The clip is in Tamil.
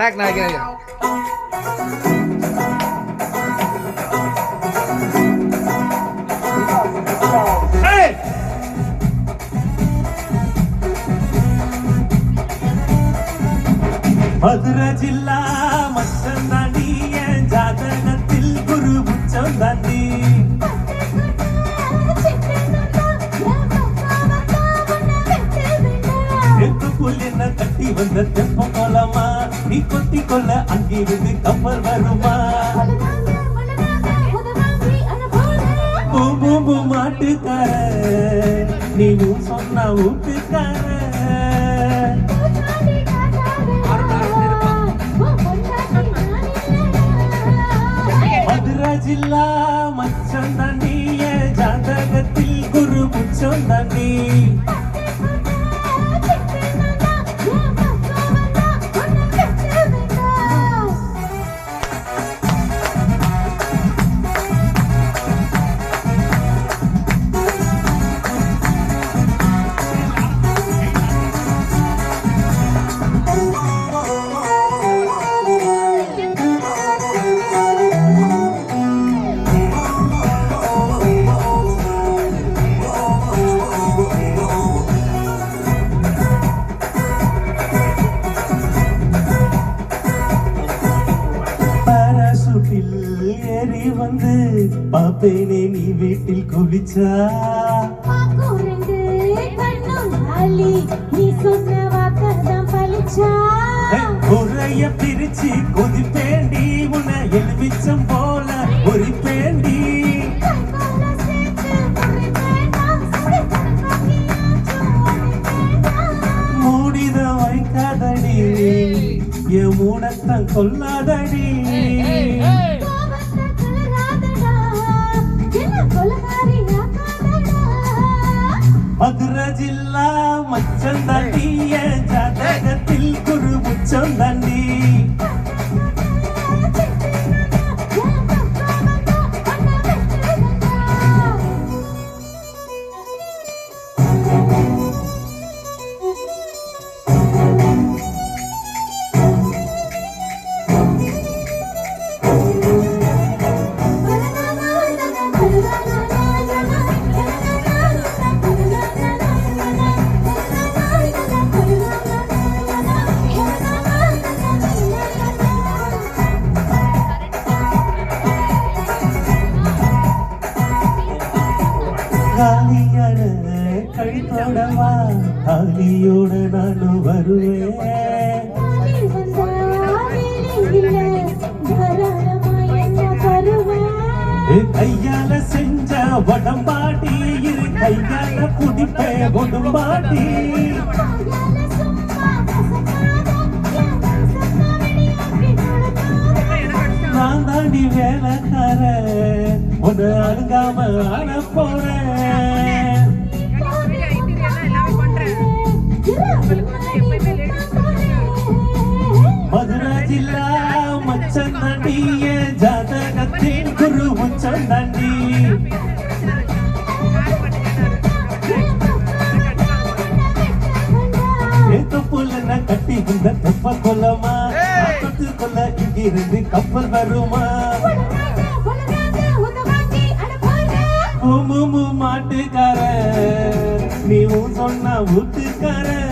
ட்ராக் நான் வைக்கிறேன். மதுரை ஜில்லா மச்சம் தாண்டி என் ஜாதகத்தில் குரு உச்சம் தாண்டி என்ன கட்டி வந்த தெப்பம் போலமா நீ கொத்தி கொள்ள அங்கிருந்து கப்பல் வருமா பூம்பூம்பு மாட்டுக்கார நீயும் சொன்ன வீட்டுக்கார மதுரை ஜில்லா மச்சம் தாண்டி ஜாதகத்தில் குரு உச்சம் தாண்டி ஏறி வந்து பாப்பேனே நீ வீட்டில் குளிச்சா நீ சொன்ன வாக்கதான் பலிச்சா குறைய பிரிச்சு கொதிப்பேண்டி உன்னை எலுமிச்சம் போல பொறிப்பேண்டி மூடித வைக்காதடி என் மூடத்தான் கொல்லாதடி மதுரை ஜில்லா மச்சம் தாண்டி ஜாதகத்தில் குரு உச்சம் தாண்டி காலியான கழித்தோடவா காலியோட நானும் வருவேன் கையால செஞ்ச உடம்பாட்டி இரு கையால குடிப்பே உடம்பாட்டி நான் தாண்டி வேலைக்கார உன்னை அழுங்காம ஆன போறேன் மதுரை ஜில்லா மச்சம் தாண்டி ஜாதகத்தின் குரு உச்சம் தாண்டி புல்ல கட்டி இந்த தெப்ப கொல்லமா கொள்ள இங்கிருந்து கப்பல் வருமா மாட்டுக்கார நீ சொன்ன வீட்டுக்கார